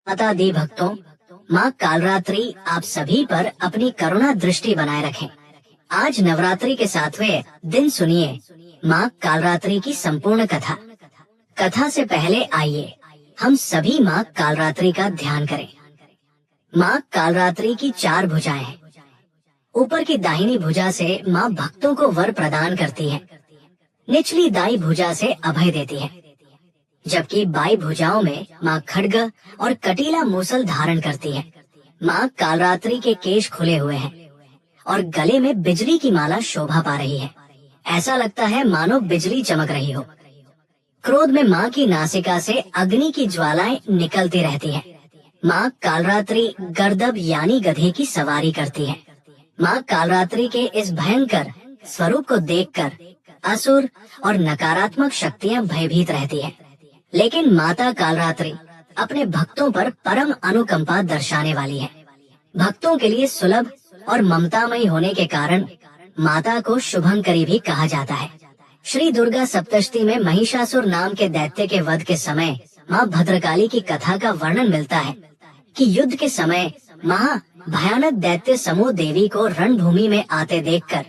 माता दी भक्तों, माँ कालरात्रि आप सभी पर अपनी करुणा दृष्टि बनाए रखें। आज नवरात्रि के 7वें दिन सुनिए माँ कालरात्रि की संपूर्ण कथा। कथा से पहले आइए हम सभी माँ कालरात्रि का ध्यान करें। माँ कालरात्रि की 4 भुजाएं हैं। ऊपर की दाहिनी भुजा से माँ भक्तों को वर प्रदान करती है, निचली दाई भुजा से अभय देती है, जबकि बाई भुजाओं में माँ खड्ग और कटीला मूसल धारण करती है। माँ कालरात्रि के केश खुले हुए हैं और गले में बिजली की माला शोभा पा रही है। ऐसा लगता है मानो बिजली चमक रही हो। क्रोध में माँ की नासिका से अग्नि की ज्वालाएं निकलती रहती हैं। माँ कालरात्रि गर्दभ यानी गधे की सवारी करती है। माँ कालरात्रि के इस भयंकर स्वरूप को देखकर असुर और नकारात्मक शक्तियाँ भयभीत रहती हैं। लेकिन माता कालरात्रि अपने भक्तों पर परम अनुकंपा दर्शाने वाली है। भक्तों के लिए सुलभ और ममतामयी होने के कारण माता को शुभंकरी भी कहा जाता है। श्री दुर्गा सप्तशती में महिषासुर नाम के दैत्य के वध के समय माँ भद्रकाली की कथा का वर्णन मिलता है कि युद्ध के समय महा भयानक दैत्य समूह देवी को रणभूमि में आते देखकर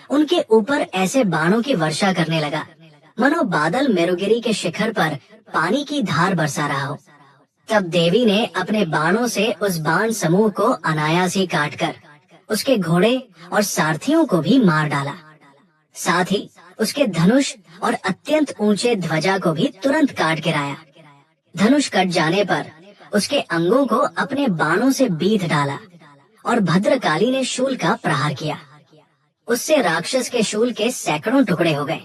उनके ऊपर ऐसे बाणों की वर्षा करने लगा मनो बादल मेरुगिरी के शिखर पर पानी की धार बरसा रहा हो। तब देवी ने अपने बाणों से उस बाण समूह को अनायास ही काटकर उसके घोड़े और सारथियों को भी मार डाला। साथ ही उसके धनुष और अत्यंत ऊंचे ध्वजा को भी तुरंत काट गिराया। धनुष कट जाने पर उसके अंगों को अपने बाणों से बीध डाला और भद्रकाली ने शूल का प्रहार किया। उससे राक्षस के शूल के सैकड़ों टुकड़े हो गए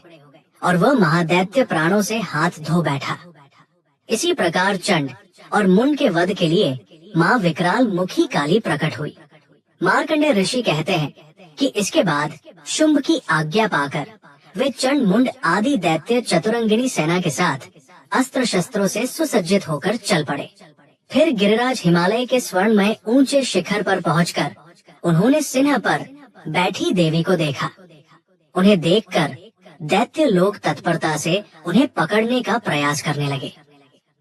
और वह महादैत्य प्राणों से हाथ धो बैठा। इसी प्रकार चंड और मुंड के वध के लिए माँ विकराल मुखी काली प्रकट हुई। मार्कंडेय ऋषि कहते हैं कि इसके बाद शुंभ की आज्ञा पाकर वे चंड मुंड आदि दैत्य चतुरंगिणी सेना के साथ अस्त्र शस्त्रों से सुसज्जित होकर चल पड़े। फिर गिरिराज हिमालय के स्वर्णमय ऊंचे शिखर पर पहुंचकर उन्होंने सिंह पर बैठी देवी को देखा। उन्हें देखकर दैत्य लोग तत्परता से उन्हें पकड़ने का प्रयास करने लगे।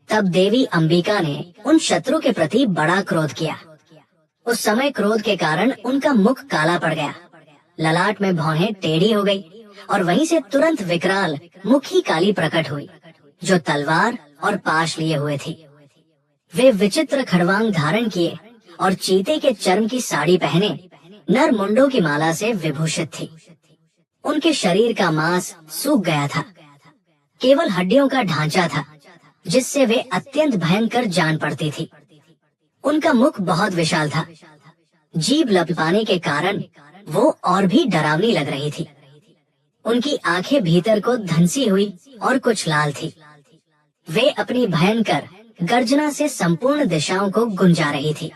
तब देवी अंबिका ने उन शत्रु के प्रति बड़ा क्रोध किया। उस समय क्रोध के कारण उनका मुख काला पड़ गया, ललाट में भौहें टेढ़ी हो गई और वहीं से तुरंत विकराल मुखी काली प्रकट हुई, जो तलवार और पाश लिए हुए थी। वे विचित्र खड़वांग धारण किए और चीते के चर्म की साड़ी पहने नर मुंडों की माला से विभूषित थी। उनके शरीर का मांस सूख गया था, केवल हड्डियों का ढांचा था, जिससे वे अत्यंत भयंकर जान पड़ती थी। उनका मुख बहुत विशाल था, जीभ लपकाने के कारण वो और भी डरावनी लग रही थी। उनकी आंखें भीतर को धंसी हुई और कुछ लाल थी। वे अपनी भयंकर गर्जना से संपूर्ण दिशाओं को गुंजा रही थी।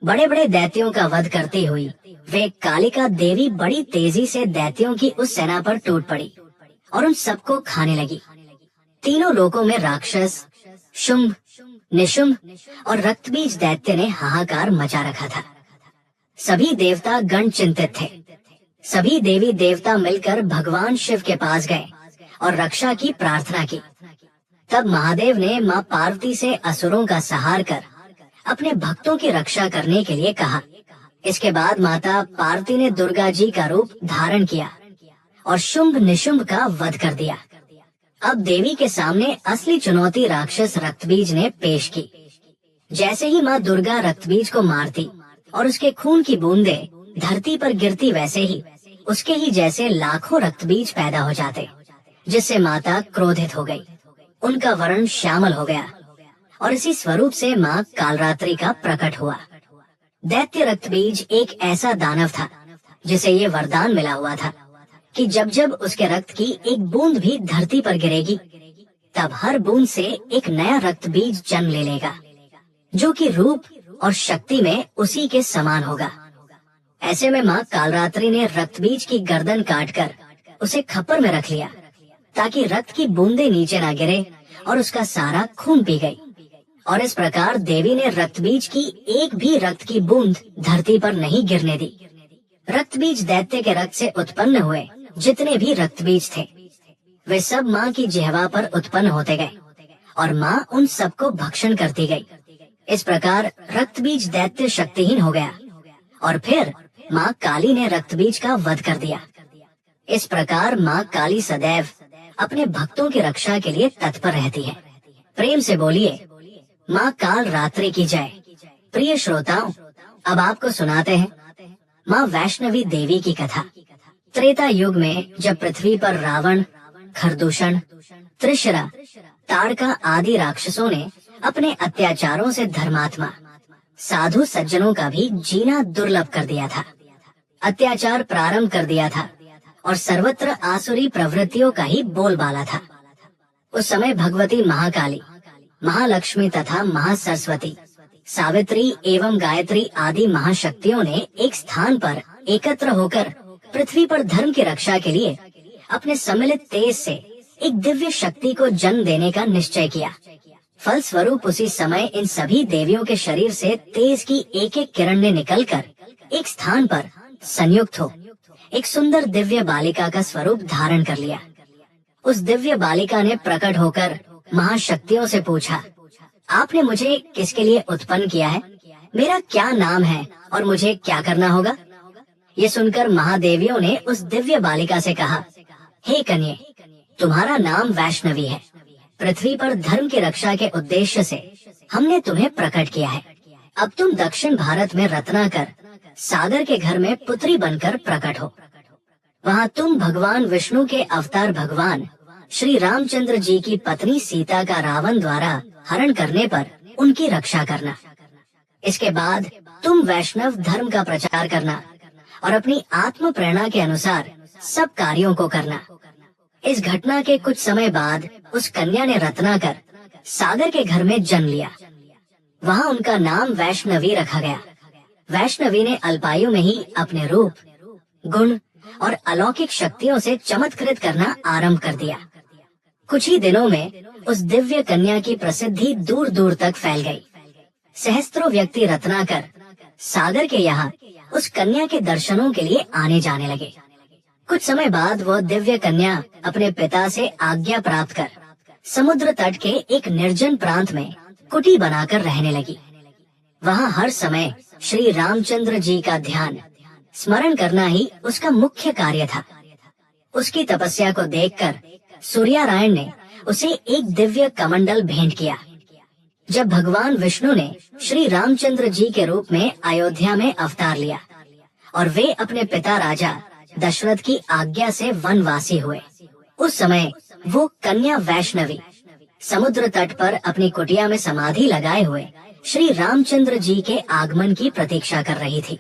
बड़े बड़े दैत्यों का वध करती हुई वे कालिका देवी बड़ी तेजी से दैत्यों की उस सेना पर टूट पड़ी और उन सबको खाने लगी। तीनों लोकों में राक्षस, शुंभ, निशुंभ और रक्तबीज दैत्य ने हाहाकार मचा रखा था। सभी देवता गण चिंतित थे। सभी देवी देवता मिलकर भगवान शिव के पास गए और रक्षा की प्रार्थना की। तब महादेव ने माँ पार्वती से असुरों का संहार कर अपने भक्तों की रक्षा करने के लिए कहा। इसके बाद माता पार्वती ने दुर्गा जी का रूप धारण किया और शुंभ निशुंभ का वध कर दिया। अब देवी के सामने असली चुनौती राक्षस रक्तबीज ने पेश की। जैसे ही माँ दुर्गा रक्तबीज को मारती और उसके खून की बूंदें धरती पर गिरती, वैसे ही उसके ही जैसे लाखों रक्तबीज पैदा हो जाते, जिससे माता क्रोधित हो गई। उनका वर्ण श्यामल हो गया और इसी स्वरूप से माँ कालरात्रि का प्रकट हुआ। दैत्य रक्तबीज एक ऐसा दानव था जिसे ये वरदान मिला हुआ था कि जब जब उसके रक्त की एक बूंद भी धरती पर गिरेगी, तब हर बूंद से एक नया रक्तबीज जन्म ले लेगा, जो कि रूप और शक्ति में उसी के समान होगा। ऐसे में माँ कालरात्रि ने रक्तबीज की गर्दन काटकर उसे खप्पर में रख लिया, ताकि रक्त की बूंदें नीचे न गिरे और उसका सारा खून पी गई। और इस प्रकार देवी ने रक्तबीज की एक भी रक्त की बूंद धरती पर नहीं गिरने दी। रक्तबीज दैत्य के रक्त से उत्पन्न हुए जितने भी रक्तबीज थे, वे सब माँ की जिह्वा पर उत्पन्न होते गए और माँ उन सबको भक्षण करती गई। इस प्रकार रक्तबीज दैत्य शक्तिहीन हो गया और फिर माँ काली ने रक्तबीज का वध कर दिया। इस प्रकार माँ काली सदैव अपने भक्तों की रक्षा के लिए तत्पर रहती है। प्रेम से बोलिए, माँ काल रात्रि की जय। प्रिय श्रोताओं, अब आपको सुनाते हैं माँ वैष्णवी देवी की कथा। त्रेता युग में जब पृथ्वी पर रावण, खरदूषण, त्रिशरा, ताड़का आदि राक्षसों ने अपने अत्याचारों से धर्मात्मा साधु सज्जनों का भी जीना दुर्लभ कर दिया था, अत्याचार प्रारंभ कर दिया था और सर्वत्र आसुरी प्रवृत्तियों का ही बोलबाला था। उस समय भगवती महाकाली, महालक्ष्मी तथा महासरस्वती, सावित्री एवं गायत्री आदि महाशक्तियों ने एक स्थान पर एकत्र होकर पृथ्वी पर धर्म की रक्षा के लिए अपने सम्मिलित तेज से एक दिव्य शक्ति को जन्म देने का निश्चय किया। फलस्वरूप उसी समय इन सभी देवियों के शरीर से तेज की एक एक किरण ने निकलकर एक स्थान पर संयुक्त हो एक सुंदर दिव्य बालिका का स्वरूप धारण कर लिया। उस दिव्य बालिका ने प्रकट होकर महाशक्तियों से पूछा, आपने मुझे किसके लिए उत्पन्न किया है? मेरा क्या नाम है और मुझे क्या करना होगा? ये सुनकर महादेवियों ने उस दिव्य बालिका से कहा, हे कन्ये, तुम्हारा नाम वैष्णवी है। पृथ्वी पर धर्म की रक्षा के उद्देश्य से हमने तुम्हें प्रकट किया है। अब तुम दक्षिण भारत में रत्नाकर सागर के घर में पुत्री बनकर प्रकट हो। वहाँ तुम भगवान विष्णु के अवतार भगवान श्री रामचंद्र जी की पत्नी सीता का रावण द्वारा हरण करने पर उनकी रक्षा करना। इसके बाद तुम वैष्णव धर्म का प्रचार करना और अपनी आत्म प्रेरणा के अनुसार सब कार्यों को करना। इस घटना के कुछ समय बाद उस कन्या ने रत्नाकर सागर के घर में जन्म लिया। वहाँ उनका नाम वैष्णवी रखा गया। वैष्णवी ने अल्पायु में ही अपने रूप, गुण और अलौकिक शक्तियों से चमत्कृत करना आरंभ कर दिया। कुछ ही दिनों में उस दिव्य कन्या की प्रसिद्धि दूर दूर तक फैल गई। सहस्त्रों व्यक्ति रत्नाकर सागर के यहाँ उस कन्या के दर्शनों के लिए आने जाने लगे। कुछ समय बाद वह दिव्य कन्या अपने पिता से आज्ञा प्राप्त कर समुद्र तट के एक निर्जन प्रांत में कुटी बनाकर रहने लगी। वहाँ हर समय श्री रामचंद्र जी का ध्यान स्मरण करना ही उसका मुख्य कार्य था। उसकी तपस्या को देखकर सूर्यनारायण ने उसे एक दिव्य कमंडल भेंट किया। जब भगवान विष्णु ने श्री रामचंद्र जी के रूप में अयोध्या में अवतार लिया और वे अपने पिता राजा दशरथ की आज्ञा से वनवासी हुए, उस समय वो कन्या वैष्णवी समुद्र तट पर अपनी कुटिया में समाधि लगाए हुए श्री रामचंद्र जी के आगमन की प्रतीक्षा कर रही थी।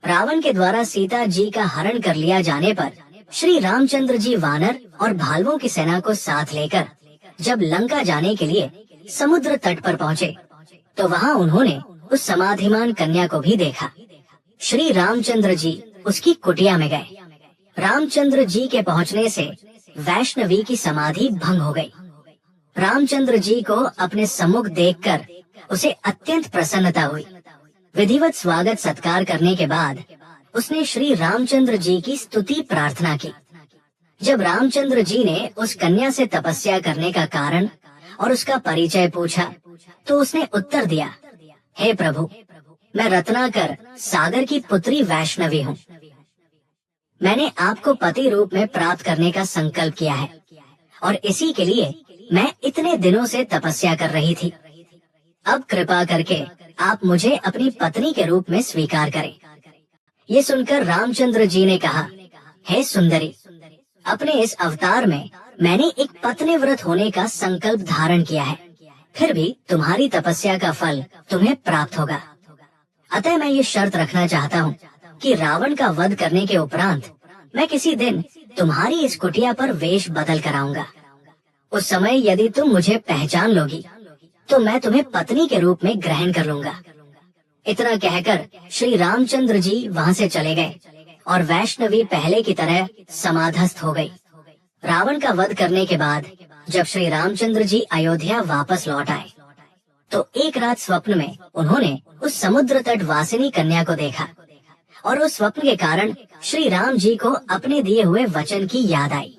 रावण के द्वारा सीता जी का हरण कर लिया जाने पर श्री रामचंद्र जी वानर और भालवों की सेना को साथ लेकर जब लंका जाने के लिए समुद्र तट पर पहुँचे तो वहाँ उन्होंने उस समाधिमान कन्या को भी देखा। श्री रामचंद्र जी उसकी कुटिया में गए। रामचंद्र जी के पहुँचने से वैष्णवी की समाधि भंग हो गई। रामचंद्र जी को अपने सम्मुख देखकर उसे अत्यंत प्रसन्नता हुई। विधिवत स्वागत सत्कार करने के बाद उसने श्री रामचंद्र जी की स्तुति प्रार्थना की। जब रामचंद्र जी ने उस कन्या से तपस्या करने का कारण और उसका परिचय पूछा तो उसने उत्तर दिया, हे प्रभु, मैं रत्नाकर सागर की पुत्री वैष्णवी हूँ। मैंने आपको पति रूप में प्राप्त करने का संकल्प किया है और इसी के लिए मैं इतने दिनों से तपस्या कर रही थी। अब कृपा करके आप मुझे अपनी पत्नी के रूप में स्वीकार करें। ये सुनकर रामचंद्र जी ने कहा, हे सुंदरी, अपने इस अवतार में मैंने एक पत्नी व्रत होने का संकल्प धारण किया है, फिर भी तुम्हारी तपस्या का फल तुम्हें प्राप्त होगा। अतः मैं ये शर्त रखना चाहता हूँ कि रावण का वध करने के उपरांत मैं किसी दिन तुम्हारी इस कुटिया पर वेश बदल कर आऊंगा। उस समय यदि तुम मुझे पहचान लोगी तो मैं तुम्हें पत्नी के रूप में ग्रहण कर लूंगा। इतना कहकर श्री रामचंद्र जी वहाँ से चले गए और वैष्णवी पहले की तरह समाधस्थ हो गई। रावण का वध करने के बाद जब श्री रामचंद्र जी अयोध्या वापस लौट आए तो एक रात स्वप्न में उन्होंने उस समुद्र तट वासिनी कन्या को देखा और उस स्वप्न के कारण श्री राम जी को अपने दिए हुए वचन की याद आई।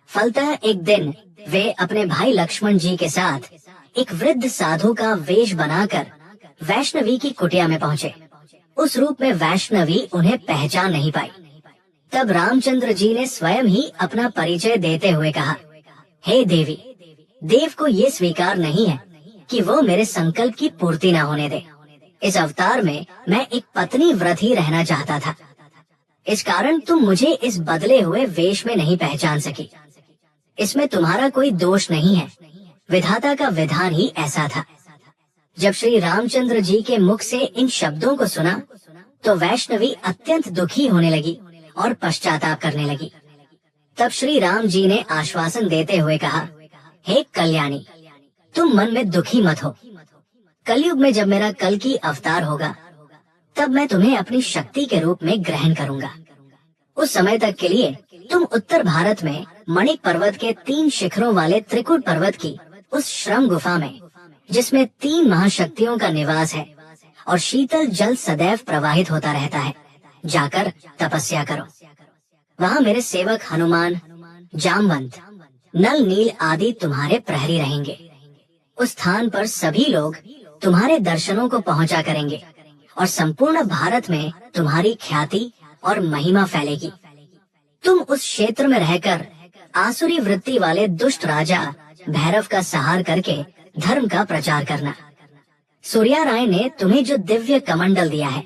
फलतः एक दिन वे अपने भाई लक्ष्मण जी के साथ एक वृद्ध साधु का वेश बनाकर वैष्णवी की कुटिया में पहुँचे। उस रूप में वैष्णवी उन्हें पहचान नहीं पाई। तब रामचंद्र जी ने स्वयं ही अपना परिचय देते हुए कहा, हे देवी, देव को ये स्वीकार नहीं है कि वो मेरे संकल्प की पूर्ति न होने दे। इस अवतार में मैं एक पत्नी व्रत ही रहना चाहता था। इस कारण तुम मुझे इस बदले हुए वेश में नहीं पहचान सकी। इसमें तुम्हारा कोई दोष नहीं है, विधाता का विधान ही ऐसा था। जब श्री रामचंद्र जी के मुख से इन शब्दों को सुना तो वैष्णवी अत्यंत दुखी होने लगी और पश्चाताप करने लगी। तब श्री राम जी ने आश्वासन देते हुए कहा, हे कल्याणी, तुम मन में दुखी मत हो। कलयुग में जब मेरा कल की अवतार होगा तब मैं तुम्हें अपनी शक्ति के रूप में ग्रहण करूंगा। उस समय तक के लिए तुम उत्तर भारत में मणिक पर्वत के 3 शिखरों वाले त्रिकुट पर्वत की उस श्रम गुफा में, जिसमें 3 महाशक्तियों का निवास है और शीतल जल सदैव प्रवाहित होता रहता है, जाकर तपस्या करो। वहाँ मेरे सेवक हनुमान, जामवंत, नल नील आदि तुम्हारे प्रहरी रहेंगे। उस स्थान पर सभी लोग तुम्हारे दर्शनों को पहुँचा करेंगे और संपूर्ण भारत में तुम्हारी ख्याति और महिमा फैलेगी। तुम उस क्षेत्र में रहकर आसुरी वृत्ति वाले दुष्ट राजा भैरव का संहार करके धर्म का प्रचार करना। सूर्या राय ने तुम्हें जो दिव्य कमंडल दिया है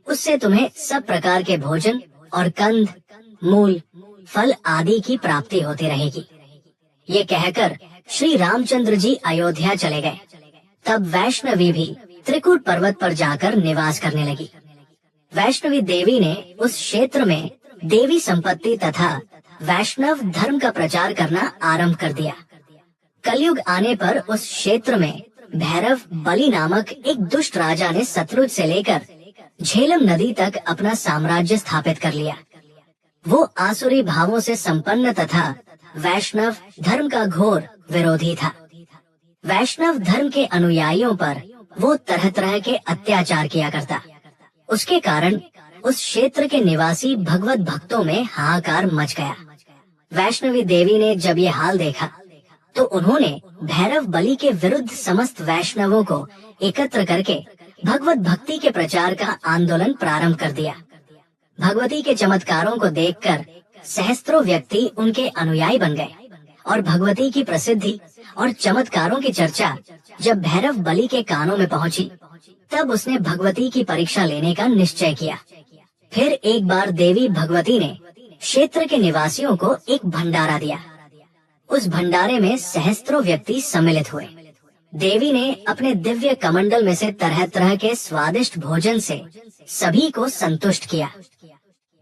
उससे तुम्हें सब प्रकार के भोजन और कंद, मूल, फल आदि की प्राप्ति होती रहेगी। ये कहकर श्री रामचंद्र जी अयोध्या चले गए। तब वैष्णवी भी त्रिकुट पर्वत पर जाकर निवास करने लगी। वैष्णवी देवी ने उस क्षेत्र में देवी संपत्ति तथा वैष्णव धर्म का प्रचार करना आरंभ कर दिया। कलयुग आने पर उस क्षेत्र में भैरव बलि नामक एक दुष्ट राजा ने सतलुज से लेकर झेलम नदी तक अपना साम्राज्य स्थापित कर लिया। वो आसुरी भावों से संपन्न तथा वैष्णव धर्म का घोर विरोधी था। वैष्णव धर्म के अनुयायियों पर वो तरह तरह के अत्याचार किया करता। उसके कारण उस क्षेत्र के निवासी भगवत भक्तों में हाहाकार मच गया। वैष्णवी देवी ने जब ये हाल देखा तो उन्होंने भैरव बलि के विरुद्ध समस्त वैष्णवों को एकत्र करके भगवत भक्ति के प्रचार का आंदोलन प्रारंभ कर दिया। भगवती के चमत्कारों को देखकर सहस्त्रों व्यक्ति उनके अनुयायी बन गए और भगवती की प्रसिद्धि और चमत्कारों की चर्चा जब भैरव बलि के कानों में पहुंची तब उसने भगवती की परीक्षा लेने का निश्चय किया। फिर एक बार देवी भगवती ने क्षेत्र के निवासियों को एक भंडारा दिया। उस भंडारे में सहस्त्रों व्यक्ति सम्मिलित हुए। देवी ने अपने दिव्य कमंडल में से तरह तरह के स्वादिष्ट भोजन से सभी को संतुष्ट किया।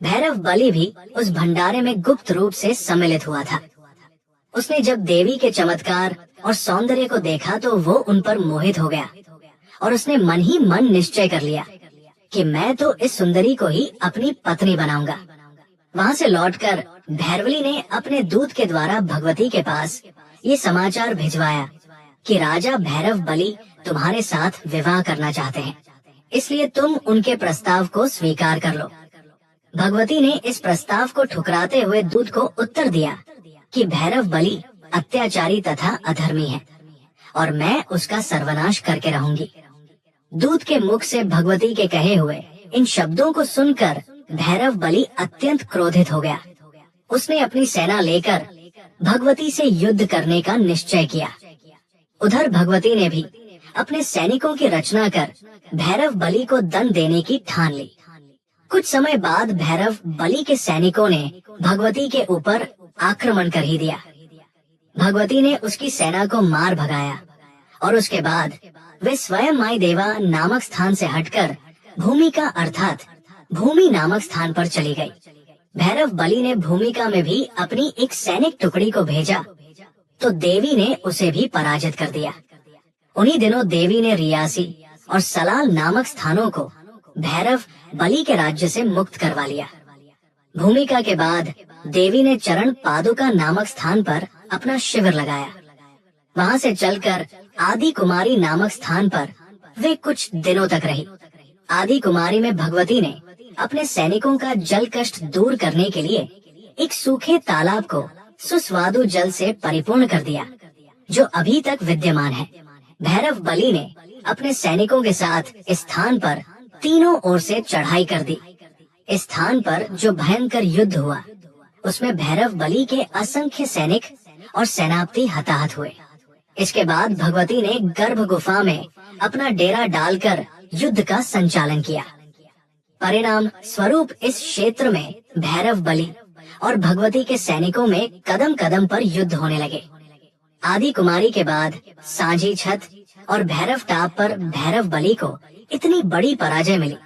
भैरव बलि भी उस भंडारे में गुप्त रूप से सम्मिलित हुआ था। उसने जब देवी के चमत्कार और सौंदर्य को देखा तो वो उन पर मोहित हो गया और उसने मन ही मन निश्चय कर लिया कि मैं तो इस सुंदरी को ही अपनी पत्नी बनाऊंगा। वहाँ से लौटकर भैरवली ने अपने दूत के द्वारा भगवती के पास ये समाचार भिजवाया कि राजा भैरव बलि तुम्हारे साथ विवाह करना चाहते हैं, इसलिए तुम उनके प्रस्ताव को स्वीकार कर लो। भगवती ने इस प्रस्ताव को ठुकराते हुए दूत को उत्तर दिया कि भैरव बलि अत्याचारी तथा अधर्मी है और मैं उसका सर्वनाश करके रहूंगी। दूत के मुख से भगवती के कहे हुए इन शब्दों को सुनकर भैरव बलि अत्यंत क्रोधित हो गया। उसने अपनी सेना लेकर भगवती से युद्ध करने का निश्चय किया। उधर भगवती ने भी अपने सैनिकों की रचना कर भैरव बलि को दंड देने की ठान ली। कुछ समय बाद भैरव बलि के सैनिकों ने भगवती के ऊपर आक्रमण कर ही दिया। भगवती ने उसकी सेना को मार भगाया और उसके बाद वे स्वयं माई देवा नामक स्थान से हटकर भूमिका अर्थात भूमि नामक स्थान पर चली गई। भैरव बलि ने भूमिका में भी अपनी एक सैनिक टुकड़ी को भेजा तो देवी ने उसे भी पराजित कर दिया। उन्हीं दिनों देवी ने रियासी और सलाल नामक स्थानों को भैरव बलि के राज्य से मुक्त करवा लिया। भूमिका के बाद देवी ने चरण पादुका नामक स्थान पर अपना शिविर लगाया। वहाँ से चलकर आदि कुमारी नामक स्थान पर वे कुछ दिनों तक रही। आदि कुमारी में भगवती ने अपने सैनिकों का जल कष्ट दूर करने के लिए एक सूखे तालाब को सुस्वादु जल से परिपूर्ण कर दिया, जो अभी तक विद्यमान है। भैरव बलि ने अपने सैनिकों के साथ इस स्थान पर तीनों ओर से चढ़ाई कर दी। इस स्थान पर जो भयंकर युद्ध हुआ उसमें भैरव बलि के असंख्य सैनिक और सेनापति हताहत हुए। इसके बाद भगवती ने गर्भ गुफा में अपना डेरा डालकर युद्ध का संचालन किया। परिणाम स्वरूप इस क्षेत्र में भैरव बलि और भगवती के सैनिकों में कदम कदम पर युद्ध होने लगे। आदि कुमारी के बाद सांझी छत और भैरव टाप पर भैरव बलि को इतनी बड़ी पराजय मिली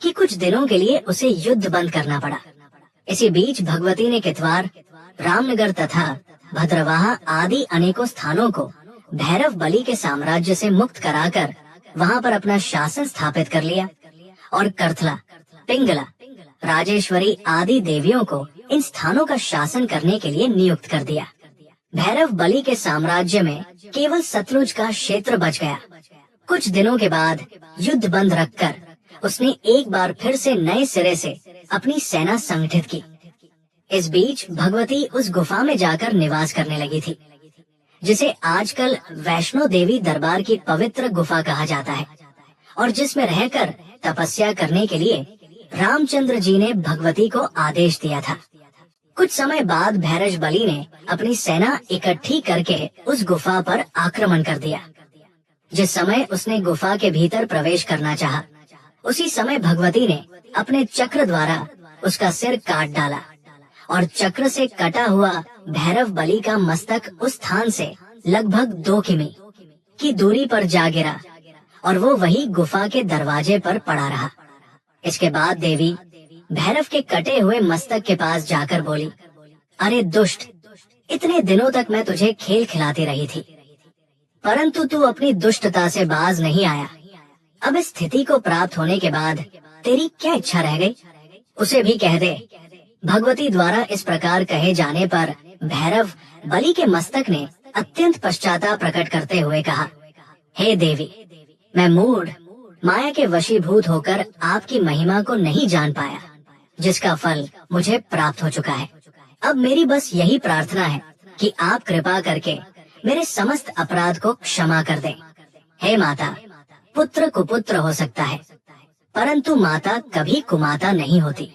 कि कुछ दिनों के लिए उसे युद्ध बंद करना पड़ा। इसी बीच भगवती ने कितवार, रामनगर तथा भद्रवाह आदि अनेकों स्थानों को भैरव बलि के साम्राज्य से मुक्त कराकर वहां पर अपना शासन स्थापित कर लिया और करथला, पिंगला, राजेश्वरी आदि देवियों को इन स्थानों का शासन करने के लिए नियुक्त कर दिया। भैरव बलि के साम्राज्य में केवल सतलुज का क्षेत्र बच गया। कुछ दिनों के बाद युद्ध बंद रखकर उसने एक बार फिर से नए सिरे से अपनी सेना संगठित की। इस बीच भगवती उस गुफा में जाकर निवास करने लगी थी, जिसे आजकल वैष्णो देवी दरबार की पवित्र गुफा कहा जाता है और जिसमें रहकर तपस्या करने के लिए रामचंद्र जी ने भगवती को आदेश दिया था। कुछ समय बाद भैरव बलि ने अपनी सेना इकट्ठी करके उस गुफा पर आक्रमण कर दिया। जिस समय उसने गुफा के भीतर प्रवेश करना चाहा, उसी समय भगवती ने अपने चक्र द्वारा उसका सिर काट डाला और चक्र से कटा हुआ भैरव बलि का मस्तक उस स्थान से लगभग 2 किमी की दूरी पर जा गिरा और वो वही गुफा के दरवाजे पर पड़ा रहा। इसके बाद देवी भैरव के कटे हुए मस्तक के पास जाकर बोली, अरे दुष्ट, इतने दिनों तक मैं तुझे खेल खिलाती रही थी, परंतु तू अपनी दुष्टता से बाज नहीं आया। अब इस स्थिति को प्राप्त होने के बाद तेरी क्या इच्छा रह गई, उसे भी कह दे। भगवती द्वारा इस प्रकार कहे जाने पर भैरव बलि के मस्तक ने अत्यंत पश्चाताप प्रकट करते हुए कहा, हे देवी, मैं मूढ़ माया के वशीभूत होकर आपकी महिमा को नहीं जान पाया, जिसका फल मुझे प्राप्त हो चुका है। अब मेरी बस यही प्रार्थना है कि आप कृपा करके मेरे समस्त अपराध को क्षमा कर दें। हे माता, पुत्र कुपुत्र हो सकता है, परंतु माता कभी कुमाता नहीं होती।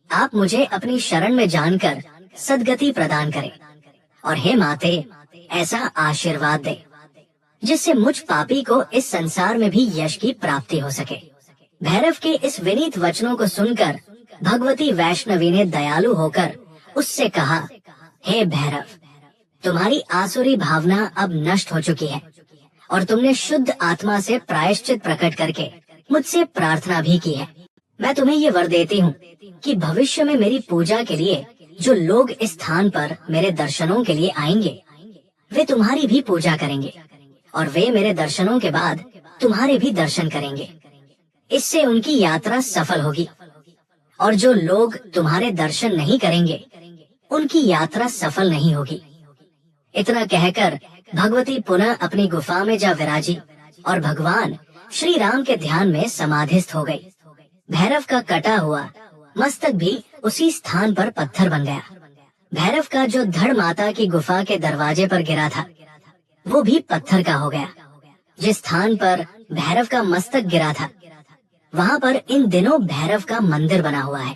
आप मुझे अपनी शरण में जानकर सद्गति प्रदान करें और हे माते, ऐसा आशीर्वाद दे जिससे मुझ पापी को इस संसार में भी यश की प्राप्ति हो सके। भैरव के इस विनीत वचनों को सुनकर भगवती वैष्णवी ने दयालु होकर उससे कहा, हे भैरव, तुम्हारी आसुरी भावना अब नष्ट हो चुकी है और तुमने शुद्ध आत्मा से प्रायश्चित प्रकट करके मुझसे प्रार्थना भी की है। मैं तुम्हें ये वर देती हूँ कि भविष्य में मेरी पूजा के लिए जो लोग इस स्थान पर मेरे दर्शनों के लिए आएंगे, वे तुम्हारी भी पूजा करेंगे और वे मेरे दर्शनों के बाद तुम्हारे भी दर्शन करेंगे। इससे उनकी यात्रा सफल होगी और जो लोग तुम्हारे दर्शन नहीं करेंगे, उनकी यात्रा सफल नहीं होगी। इतना कहकर भगवती पुनः अपनी गुफा में जा विराजी और भगवान श्री राम के ध्यान में समाधिस्थ हो गई। भैरव का कटा हुआ मस्तक भी उसी स्थान पर पत्थर बन गया। भैरव का जो धड़ माता की गुफा के दरवाजे पर गिरा था, वो भी पत्थर का हो गया। जिस स्थान पर भैरव का मस्तक गिरा था, वहाँ पर इन दिनों भैरव का मंदिर बना हुआ है।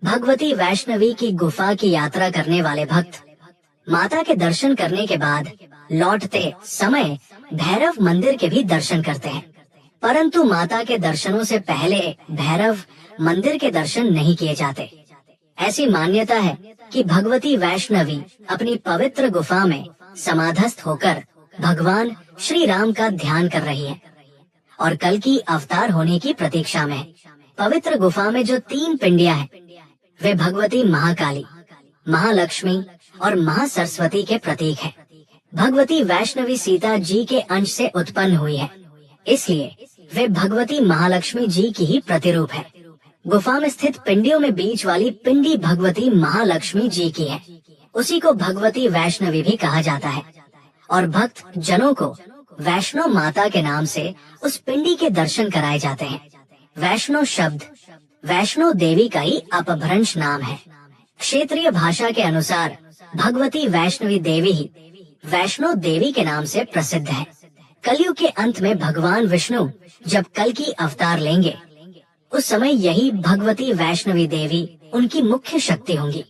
भगवती वैष्णवी की गुफा की यात्रा करने वाले भक्त माता के दर्शन करने के बाद लौटते समय भैरव मंदिर के भी दर्शन करते हैं, परंतु माता के दर्शनों से पहले भैरव मंदिर के दर्शन नहीं किए जाते। ऐसी मान्यता है कि भगवती वैष्णवी अपनी पवित्र गुफा में समाधस्थ होकर भगवान श्री राम का ध्यान कर रही है और कल की अवतार होने की प्रतीक्षा में है। पवित्र गुफा में जो 3 पिंडियां हैं, वे भगवती महाकाली, महालक्ष्मी और महासरस्वती के प्रतीक हैं। भगवती वैष्णवी सीता जी के अंश से उत्पन्न हुई है, इसलिए वे भगवती महालक्ष्मी जी की ही प्रतिरूप है। गुफा में स्थित पिंडियों में बीच वाली पिंडी भगवती महालक्ष्मी जी की है। उसी को भगवती वैष्णवी भी कहा जाता है और भक्त जनों को वैष्णो माता के नाम से उस पिंडी के दर्शन कराए जाते हैं। वैष्णो शब्द वैष्णो देवी का ही अपभ्रंश नाम है। क्षेत्रीय भाषा के अनुसार भगवती वैष्णवी देवी ही वैष्णो देवी के नाम से प्रसिद्ध है। कलयुग के अंत में भगवान विष्णु जब कल की अवतार लेंगे, उस समय यही भगवती वैष्णवी देवी उनकी मुख्य शक्ति होंगी।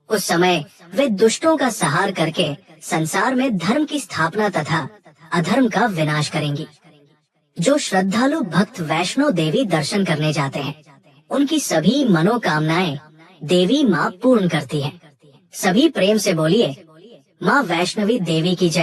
उस समय वे दुष्टों का संहार करके संसार में धर्म की स्थापना तथा अधर्म का विनाश करेंगी। जो श्रद्धालु भक्त वैष्णो देवी दर्शन करने जाते हैं, उनकी सभी मनोकामनाएं देवी माँ पूर्ण करती हैं। सभी प्रेम से बोलिए, माँ वैष्णवी देवी की जय।